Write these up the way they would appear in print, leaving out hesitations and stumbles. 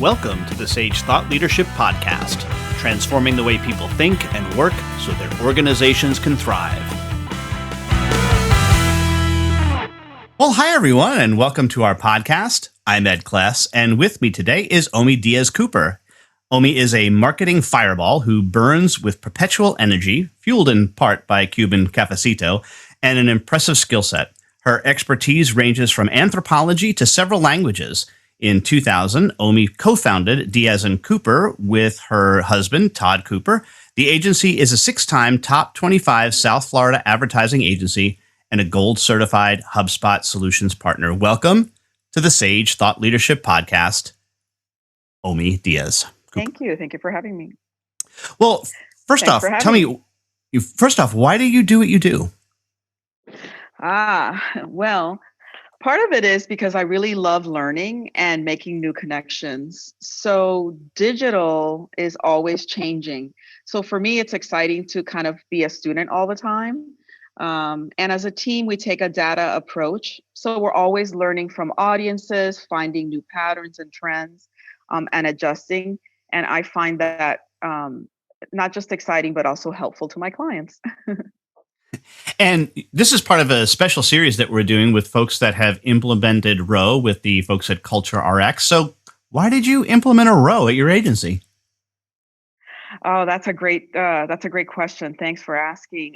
Welcome to the Sage Thought Leadership Podcast, transforming the way people think and work so their organizations can thrive. Well, hi, everyone, and welcome to our podcast. I'm Ed Kless, and with me today is Omi Diaz-Cooper. Omi is a marketing fireball who burns with perpetual energy, fueled in part by Cuban cafecito, and an impressive skill set. Her expertise ranges from anthropology to several languages. In 2000, Omi co-founded Diaz-Cooper with her husband, Todd Cooper. The agency is a 6-time top 25 South Florida advertising agency and a gold-certified HubSpot Solutions Partner. Welcome to the Sage Thought Leadership Podcast, Omi Diaz-Cooper. Thank you. Thank you for having me. Well, first off, tell me, why do you do what you do? Well, part of it is because I really love learning and making new connections. So digital is always changing. So for me, it's exciting to kind of be a student all the time. And as a team, we take a data approach. So we're always learning from audiences, finding new patterns and trends, and adjusting. And I find that not just exciting, but also helpful to my clients. And this is part of a special series that we're doing with folks that have implemented ROWE with the folks at Culture RX. So why did you implement a ROWE at your agency? Oh, that's a great question. Thanks for asking.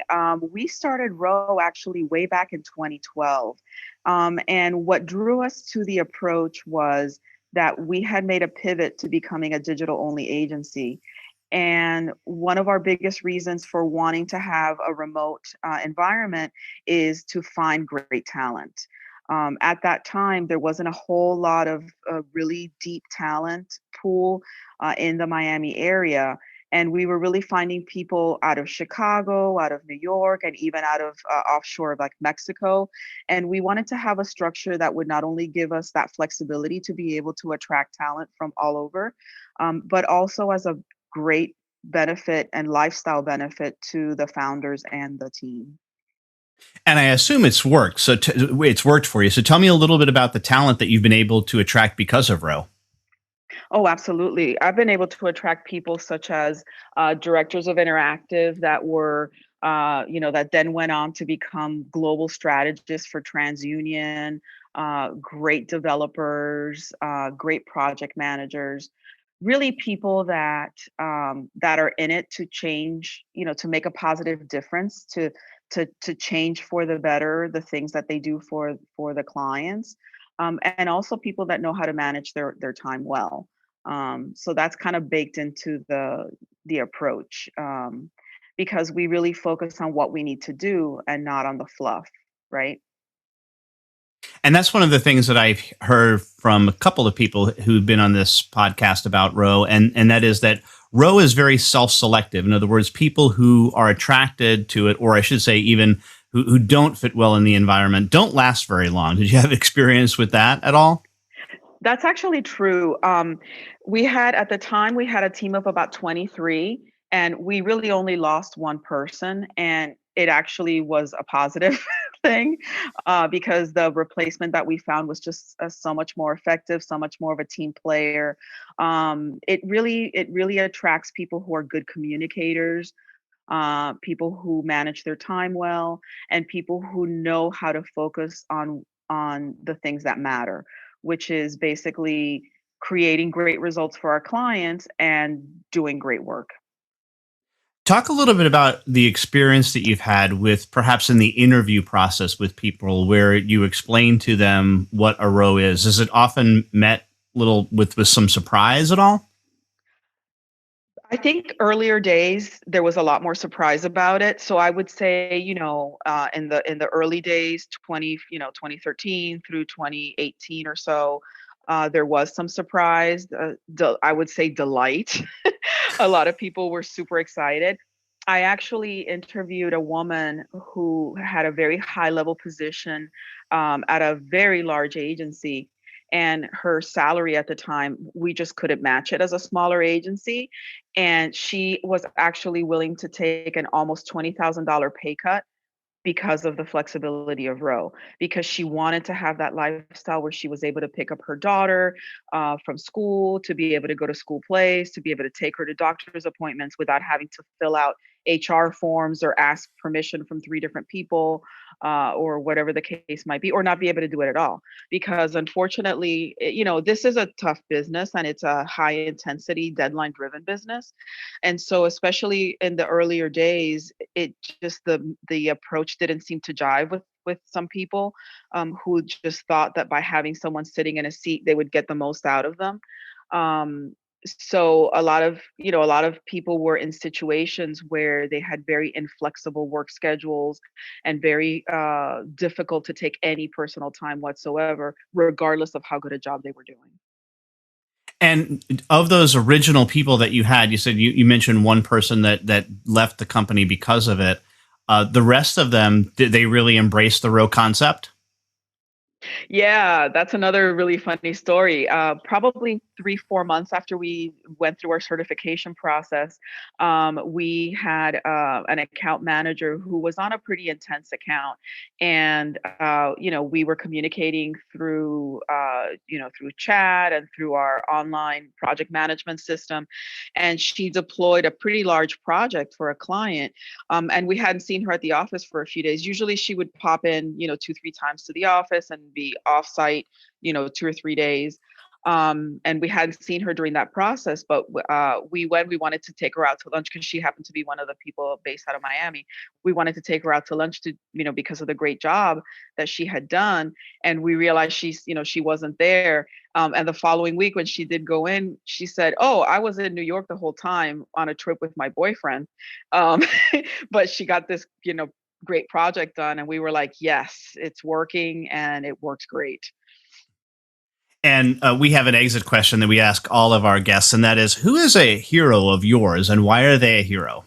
We started ROWE actually way back in 2012. And what drew us to the approach was that we had made a pivot to becoming a digital only agency. And one of our biggest reasons for wanting to have a remote environment is to find great talent. At that time, there wasn't a whole lot of really deep talent pool in the Miami area. And we were really finding people out of Chicago, out of New York, and even out of offshore of like Mexico. And we wanted to have a structure that would not only give us that flexibility to be able to attract talent from all over, but also as a great benefit and lifestyle benefit to the founders and the team. And I assume it's worked. So it's worked for you. So tell me a little bit about the talent that you've been able to attract because of ROWE. Oh, absolutely. I've been able to attract people such as directors of interactive that were, that then went on to become global strategists for TransUnion, great developers, great project managers, really people that are in it to change, to make a positive difference, to change for the better the things that they do for the clients, and also people that know how to manage their time well. So that's kind of baked into the approach, because we really focus on what we need to do and not on the fluff, right? And that's one of the things that I've heard from a couple of people who've been on this podcast about ROWE, and that is that ROWE is very self-selective. In other words, people who are attracted to it, or I should say even who don't fit well in the environment, don't last very long. Did you have experience with that at all? That's actually true. At the time, we had a team of about 23, and we really only lost one person. And it actually was a positive thing, because the replacement that we found was just so much more effective, so much more of a team player. It really attracts people who are good communicators, people who manage their time well, and people who know how to focus on the things that matter, which is basically creating great results for our clients and doing great work. Talk a little bit about the experience that you've had with perhaps in the interview process with people where you explain to them what a ROWE is. Is it often met with some surprise at all? I think earlier days there was a lot more surprise about it. So I would say, in the early days, 2013 through 2018 or so, there was some surprise. I would say delight. A lot of people were super excited. I actually interviewed a woman who had a very high level position at a very large agency. And her salary at the time, we just couldn't match it as a smaller agency. And she was actually willing to take an almost $20,000 pay cut because of the flexibility of ROWE, because she wanted to have that lifestyle where she was able to pick up her daughter from school, to be able to go to school plays, to be able to take her to doctor's appointments without having to fill out HR forms or ask permission from three different people, or whatever the case might be, or not be able to do it at all. Because unfortunately, this is a tough business, and it's a high intensity, deadline driven business. And so, especially in the earlier days, it just the approach didn't seem to jive with some people, who just thought that by having someone sitting in a seat, they would get the most out of them. Um, so a lot of people were in situations where they had very inflexible work schedules and very difficult to take any personal time whatsoever, regardless of how good a job they were doing. And of those original people that you had, you said you mentioned one person that left the company because of it. The rest of them, did they really embrace the ROWE concept? Yeah, that's another really funny story. Probably 3, 4 months after we went through our certification process, we had an account manager who was on a pretty intense account, and we were communicating through through chat and through our online project management system, and she deployed a pretty large project for a client, and we hadn't seen her at the office for a few days. Usually, she would pop in, 2, 3 times to the office and be off-site, 2 or 3 days. And we hadn't seen her during that process, but we wanted to take her out to lunch because she happened to be one of the people based out of Miami. We wanted to take her out to lunch to, because of the great job that she had done. And we realized she wasn't there. And the following week when she did go in, she said, "Oh, I was in New York the whole time on a trip with my boyfriend." Um, but she got this, great project done. And we were like, yes, it's working and it works great. And we have an exit question that we ask all of our guests, and that is, who is a hero of yours and why are they a hero?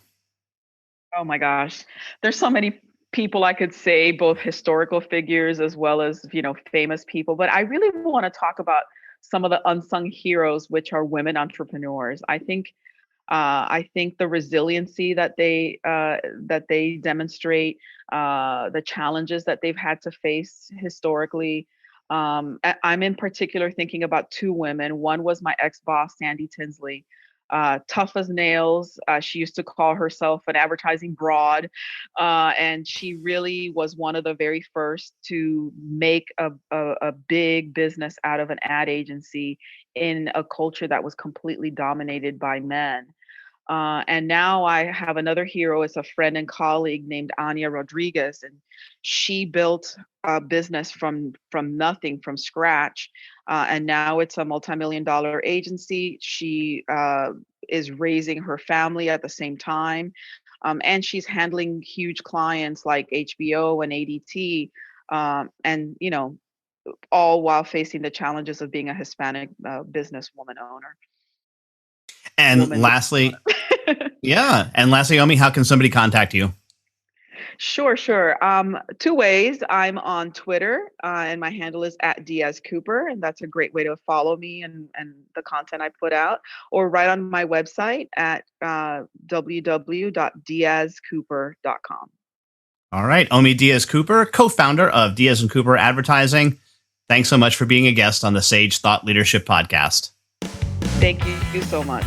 Oh my gosh. There's so many people I could say, both historical figures as well as, famous people. But I really want to talk about some of the unsung heroes, which are women entrepreneurs. I think the resiliency that they demonstrate, the challenges that they've had to face historically. I'm in particular thinking about two women. One was my ex-boss, Sandy Tinsley. Tough as nails. She used to call herself an advertising broad, and she really was one of the very first to make a big business out of an ad agency in a culture that was completely dominated by men. And now I have another hero. It's a friend and colleague named Anya Rodriguez, and she built a business from nothing, from scratch, and now it's a multi-million-dollar agency. She is raising her family at the same time, and she's handling huge clients like HBO and ADT, and all while facing the challenges of being a Hispanic businesswoman owner. And Woman. lastly, yeah. And lastly, Omi, how can somebody contact you? Sure. Two ways. I'm on Twitter, and my handle is at Diaz-Cooper, and that's a great way to follow me and the content I put out, or right on my website at www.diazcooper.com. All right. Omi Diaz-Cooper, co-founder of Diaz & Cooper Advertising. Thanks so much for being a guest on the Sage Thought Leadership Podcast. Thank you so much.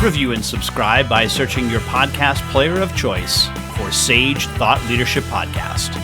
Review and subscribe by searching your podcast player of choice for Sage Thought Leadership Podcast.